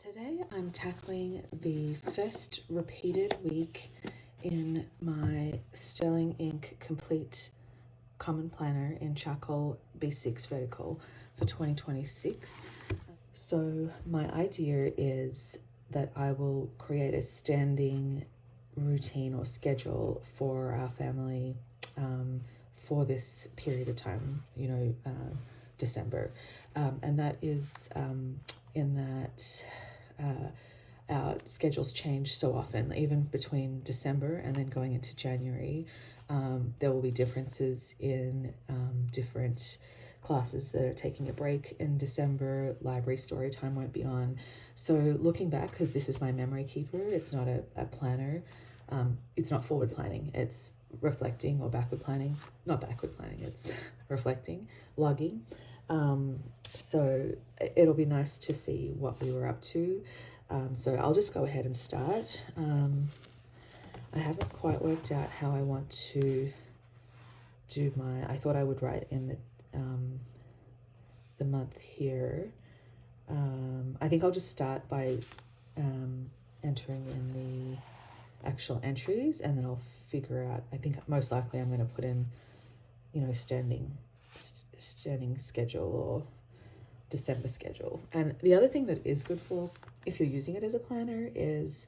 Today I'm tackling the first repeated week in my Sterling Ink Complete Common Planner in Charcoal B6 Vertical for 2026. So my idea is that I will create a standing routine or schedule for our family for this period of time, December. And that is in that our schedules change so often, even between December and then going into January. There will be differences in different classes that are taking a break in December. Library story time won't be on. So looking back, because this is my memory keeper, it's not a planner. It's not forward planning, it's reflecting, or backward planning. Not backward planning, it's reflecting, logging. So it'll be nice to see what we were up to. So I'll just go ahead and start. I haven't quite worked out how I want to do I thought I would write in the month here. I think I'll just start by entering in the actual entries, and then I'll figure out, I think most likely I'm going to put in, standing schedule or December schedule. And the other thing that is good for, if you're using it as a planner, is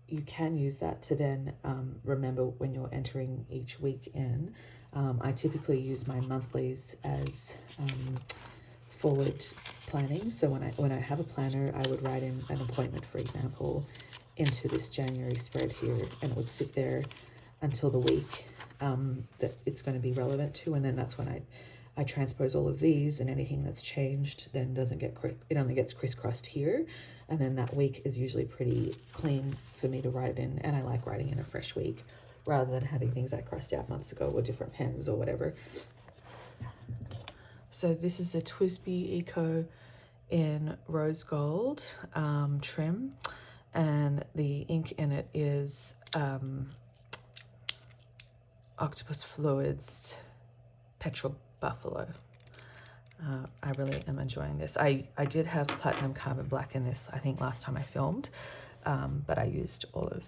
you can use that to then remember when you're entering each week in. I typically use my monthlies as forward planning. So when I have a planner, I would write in an appointment, for example, into this January spread here, and it would sit there until the week that it's going to be relevant to, and then that's when I transpose all of these, and anything that's changed then doesn't get, it only gets crisscrossed here, and then that week is usually pretty clean for me to write it in, and I like writing in a fresh week rather than having things I crossed out months ago or different pens or whatever. So this is a TWSBI Eco in rose gold trim, and the ink in it is Octopus Fluids Petrol Buffalo. I really am enjoying this. I did have platinum carbon black in this, I think, last time I filmed, but I used all of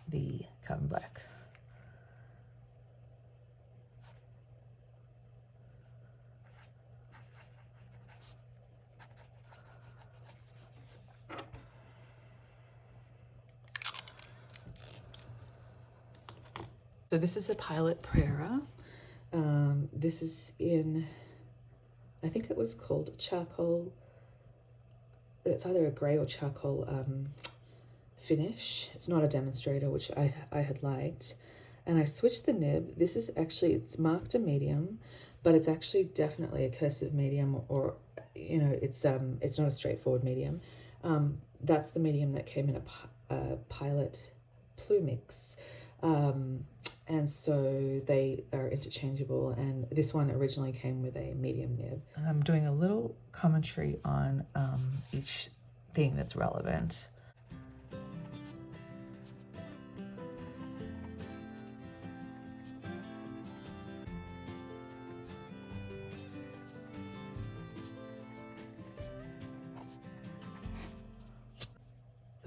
the carbon black. So this is a Pilot Prera. This is in, I think it was called charcoal. It's either a grey or charcoal finish. It's not a demonstrator, which I had liked. And I switched the nib. This is actually, it's marked a medium, but it's actually definitely a cursive medium, or, it's not a straightforward medium. That's the medium that came in a Pilot Plumix. And so they are interchangeable, and this one originally came with a medium nib. And I'm doing a little commentary on each thing that's relevant.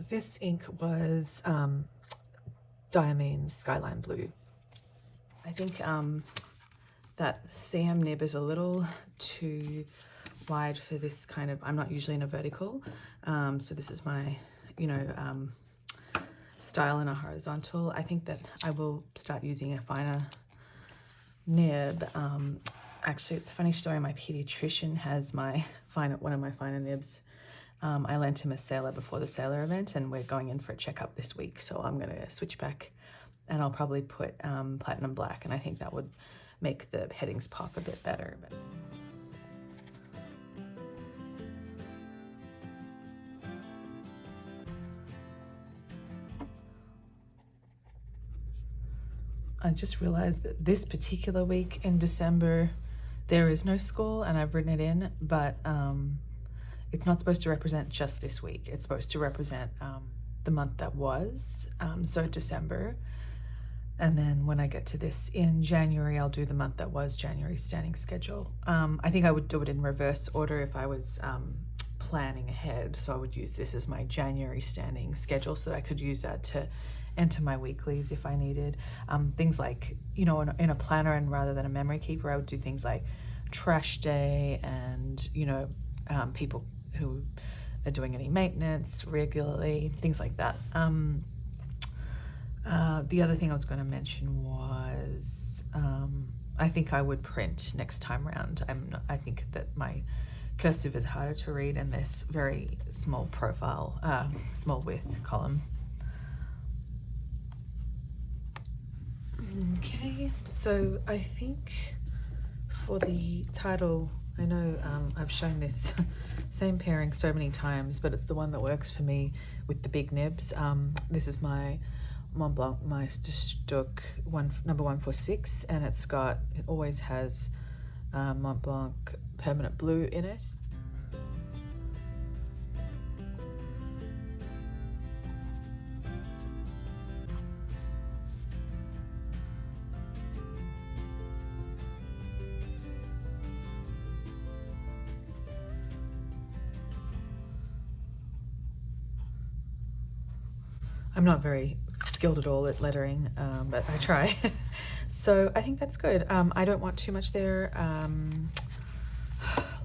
This ink was Diamine Skyline Blue. I think that CM nib is a little too wide for this kind of, I'm not usually in a vertical, so this is my, style in a horizontal. I think that I will start using a finer nib. Actually, it's a funny story, my pediatrician has one of my finer nibs. I lent him a Sailor before the Sailor event, and we're going in for a checkup this week, so I'm going to switch back, and I'll probably put platinum black, and I think that would make the headings pop a bit better. I just realized that this particular week in December, there is no school, and I've written it in, but it's not supposed to represent just this week. It's supposed to represent the month that was, so December. And then when I get to this in January, I'll do the month that was January's standing schedule. I think I would do it in reverse order if I was planning ahead. So I would use this as my January standing schedule so that I could use that to enter my weeklies if I needed. Things like, you know, in a planner, and rather than a memory keeper, I would do things like trash day and, you know, people who are doing any maintenance regularly, things like that. The other thing I was going to mention was I think I would print next time around. I think that my cursive is harder to read in this very small profile, small width column. Okay, so I think for the title, I know I've shown this same pairing so many times, but it's the one that works for me with the big nibs. This is my Mont Blanc Meisterstück number 146, and it always has Mont Blanc permanent blue in it. I'm not very skilled at all at lettering, but I try. So I think that's good. I don't want too much there.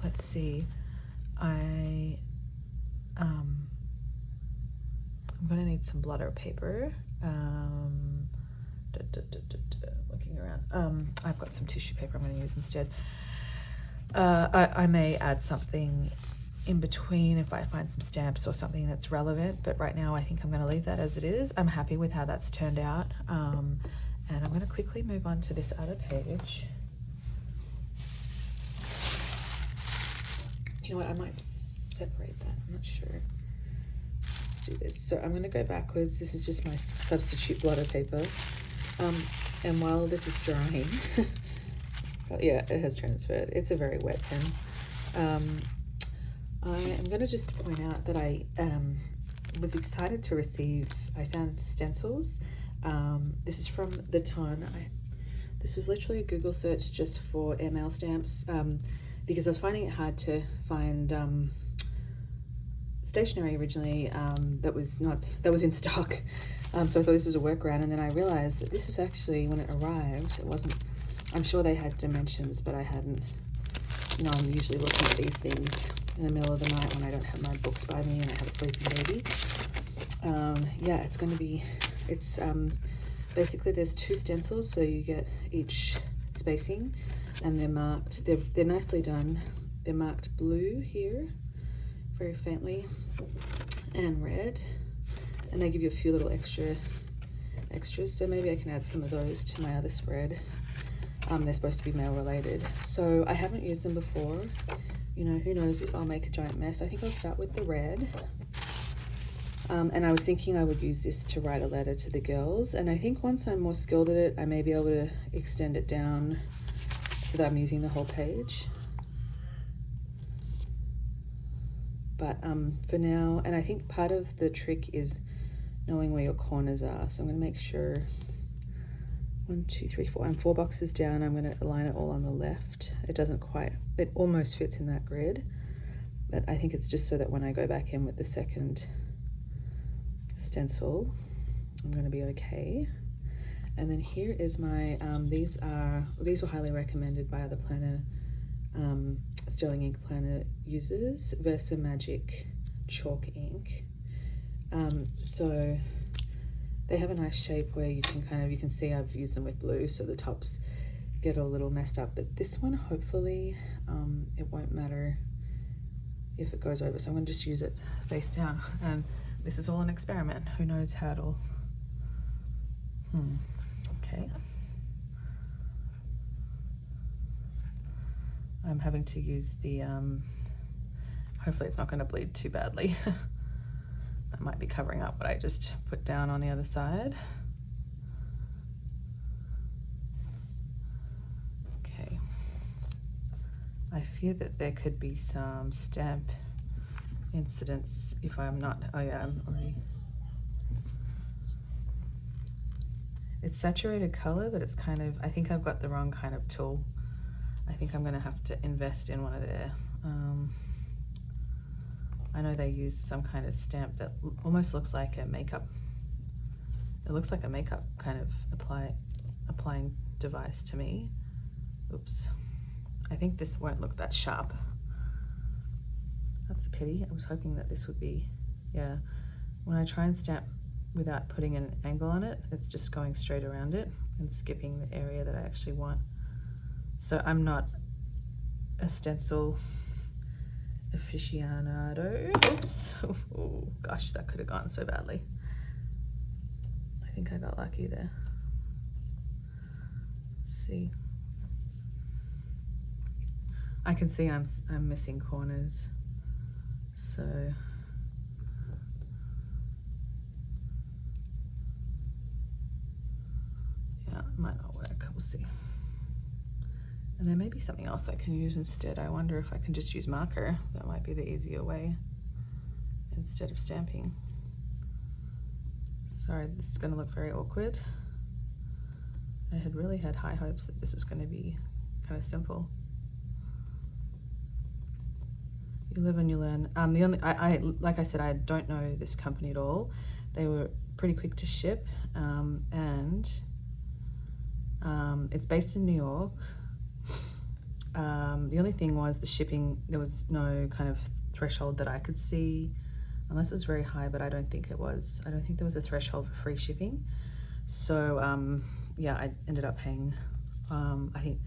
Let's see. I'm gonna need some blotter paper. Looking around. I've got some tissue paper I'm gonna use instead. I may add something in between if I find some stamps or something that's relevant, but right now I think I'm going to leave that as it is. I'm happy with how that's turned out, and I'm going to quickly move on to this other page. You know what, I might separate that, I'm not sure. Let's do this. So I'm going to go backwards. This is just my substitute blotter paper, and while this is drying, yeah, it has transferred. It's a very wet pen. I am going to just point out that I was excited to receive, I found Stencils. This is from the ton. This was literally a Google search just for airmail stamps, because I was finding it hard to find stationery originally that was in stock. So I thought this was a workaround, and then I realized that this is actually, when it arrived, it wasn't, I'm sure they had dimensions, but I hadn't. You know, I'm usually looking at these things in the middle of the night when I don't have my books by me and I have a sleeping baby. Yeah, it's going to be, it's basically there's 2 stencils, so you get each spacing, and they're marked, they're nicely done. They're marked blue here, very faintly, and red, and they give you a few little extras, so maybe I can add some of those to my other spread. They're supposed to be mail related, so I haven't used them before. You know, who knows if I'll make a giant mess. I think I'll start with the red, and I was thinking I would use this to write a letter to the girls, and I think once I'm more skilled at it, I may be able to extend it down so that I'm using the whole page. But for now, and I think part of the trick is knowing where your corners are, so I'm going to make sure 1, 2, 3, 4. I'm 4 boxes down. I'm going to align it all on the left. It doesn't quite, it almost fits in that grid, but I think it's just so that when I go back in with the second stencil, I'm going to be okay. And then here is my, these were highly recommended by other planner, Sterling ink planner users, Versa Magic chalk ink. So they have a nice shape where you can you can see I've used them with blue, so the tops get a little messed up, but this one, hopefully, it won't matter if it goes over, so I'm going to just use it face down, and this is all an experiment. Who knows how it'll, okay. I'm having to use the, hopefully it's not going to bleed too badly. I might be covering up what I just put down on the other side. Okay. I fear that there could be some stamp incidents if I'm not, oh yeah, I'm already. It's saturated color, but it's kind of, I think I've got the wrong kind of tool. I think I'm gonna have to invest in one of their I know they use some kind of stamp that almost looks like a makeup. It looks like a makeup kind of applying device to me. Oops. I think this won't look that sharp. That's a pity. I was hoping that this would be, yeah. When I try and stamp without putting an angle on it, it's just going straight around it and skipping the area that I actually want. So I'm not a stencil aficionado. Oops. Oh gosh, that could have gone so badly. I think I got lucky there. Let's see. I can see I'm missing corners. So yeah, it might not work. We'll see. And there may be something else I can use instead. I wonder if I can just use marker. That might be the easier way instead of stamping. Sorry, this is going to look very awkward. I had really had high hopes that this was going to be kind of simple. You live and you learn. The only, like I said, I don't know this company at all. They were pretty quick to ship, and it's based in New York. The only thing was the shipping. There was no kind of threshold that I could see, unless it was very high, but I don't think it was. I don't think there was a threshold for free shipping. So yeah, I ended up paying, I think,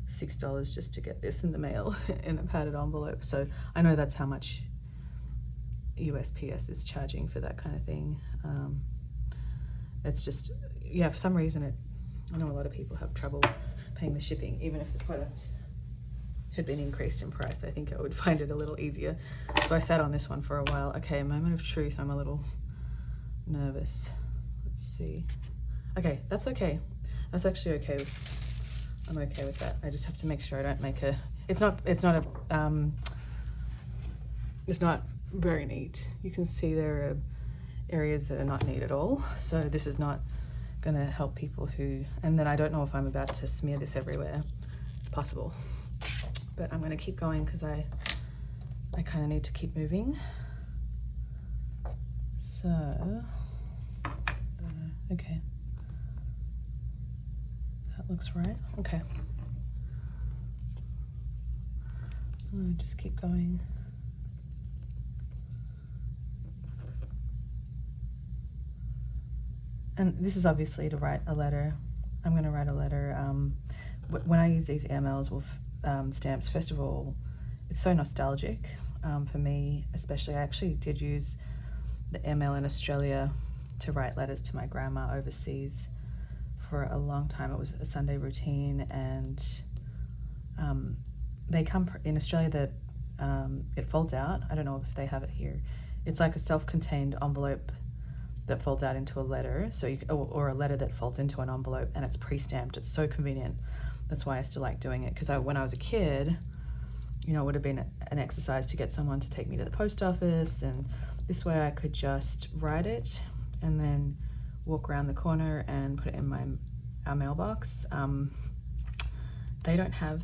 $6 just to get this in the mail in a padded envelope. So I know that's how much USPS is charging for that kind of thing. It's just, yeah, for some reason I know a lot of people have trouble paying the shipping, even if the product had been increased in price. I think I would find it a little easier. So I sat on this one for a while. Okay, moment of truth. I'm a little nervous. Let's see. Okay, that's okay. That's actually okay. I'm okay with that. I just have to make sure I don't make a, it's not very neat. You can see there are areas that are not neat at all. So this is not gonna help people who, and then I don't know if I'm about to smear this everywhere. It's possible, but I'm gonna keep going because I kind of need to keep moving. So, okay. Looks right. Okay. Just keep going. And this is obviously to write a letter. I'm going to write a letter. When I use these airmails with stamps, first of all, it's so nostalgic for me, especially. I actually did use the airmail in Australia to write letters to my grandma overseas for a long time. It was a Sunday routine, and they come in Australia that it folds out. I don't know if they have it here. It's like a self-contained envelope that folds out into a letter, so you, or a letter that folds into an envelope, and it's pre-stamped. It's so convenient. That's why I still like doing it, because when I was a kid, you know, it would have been an exercise to get someone to take me to the post office, and this way I could just write it and then walk around the corner and put it in our mailbox. They don't have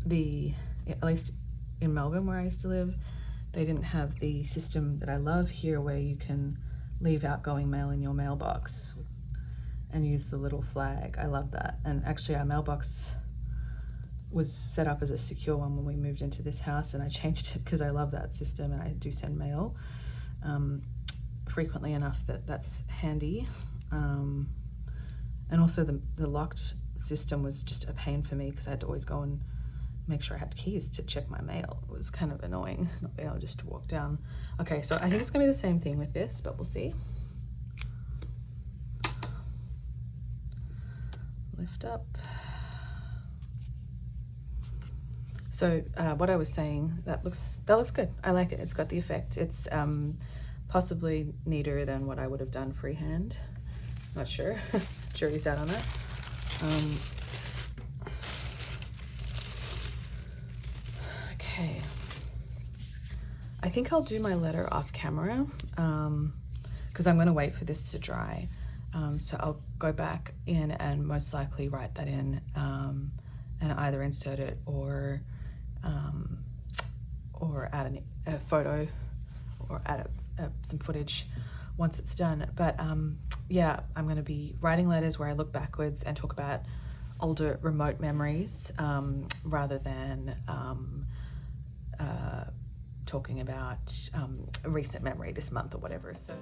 at least in Melbourne where I used to live, they didn't have the system that I love here, where you can leave outgoing mail in your mailbox and use the little flag. I love that. And actually our mailbox was set up as a secure one when we moved into this house, and I changed it because I love that system, and I do send mail frequently enough that's handy. And also the locked system was just a pain for me, because I had to always go and make sure I had keys to check my mail. It was kind of annoying not being able just to walk down. Okay, so I think it's gonna be the same thing with this, but we'll see. Lift up. So what I was saying, that looks good. I like it. It's got the effect. It's possibly neater than what I would have done freehand. Not sure. Jury's out on that. Okay. I think I'll do my letter off camera, because I'm going to wait for this to dry. So I'll go back in and most likely write that in, and either insert it or add a photo or add some footage once it's done. But yeah, I'm going to be writing letters where I look backwards and talk about older remote memories rather than talking about a recent memory this month or whatever. So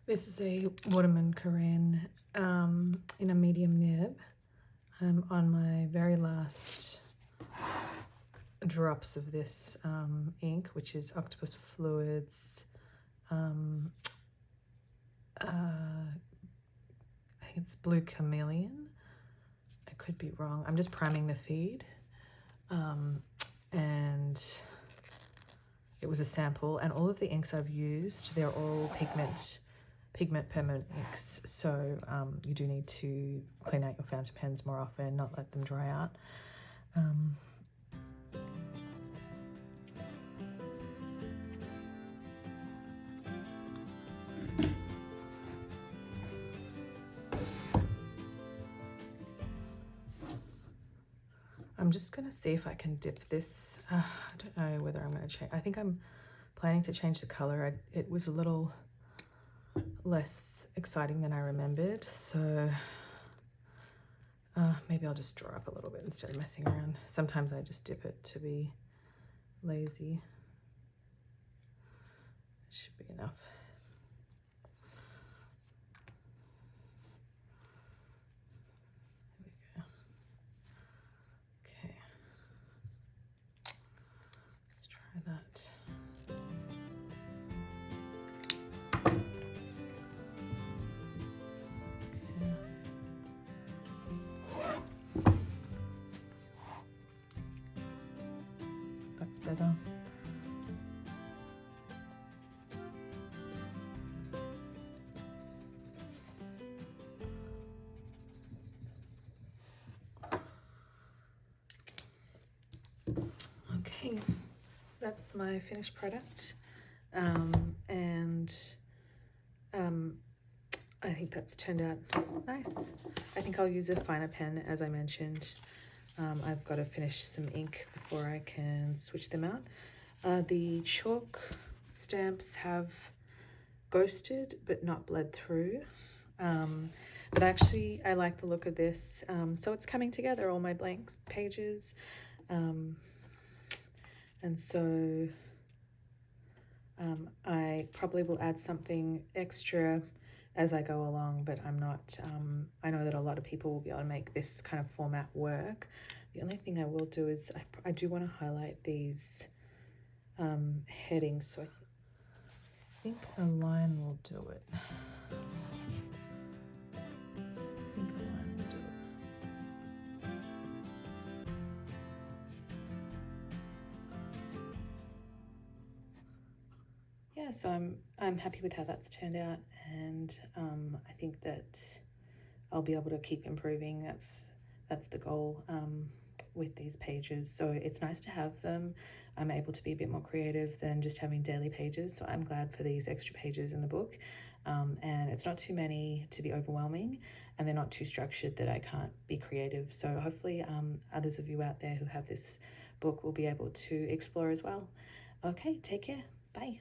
this is a Waterman Carene in a medium nib. I'm on my very last drops of this ink, which is Octopus Fluids. I think it's Blue Chameleon. I could be wrong. I'm just priming the feed. And it was a sample, and all of the inks I've used, they're all pigment permanent inks, so you do need to clean out your fountain pens more often, not let them dry out. I'm just gonna see if I can dip this. I don't know whether I'm gonna change. I think I'm planning to change the color. It was a little less exciting than I remembered, so maybe I'll just draw up a little bit instead of messing around. Sometimes I just dip it to be lazy. Should be enough. There we go. Okay, let's try that. That's better. Okay, that's my finished product, and I think that's turned out nice. I think I'll use a finer pen, as I mentioned. I've got to finish some ink before I can switch them out. The chalk stamps have ghosted but not bled through. But actually I like the look of this. So it's coming together, all my blank pages. And so I probably will add something extra as I go along, but I'm not, I know that a lot of people will be able to make this kind of format work. The only thing I will do is I do want to highlight these headings, so I think a line will do it. Yeah, so I'm happy with how that's turned out, and I think that I'll be able to keep improving. That's the goal with these pages. So it's nice to have them. I'm able to be a bit more creative than just having daily pages. So I'm glad for these extra pages in the book, and it's not too many to be overwhelming, and they're not too structured that I can't be creative. So hopefully others of you out there who have this book will be able to explore as well. Okay, take care. Bye.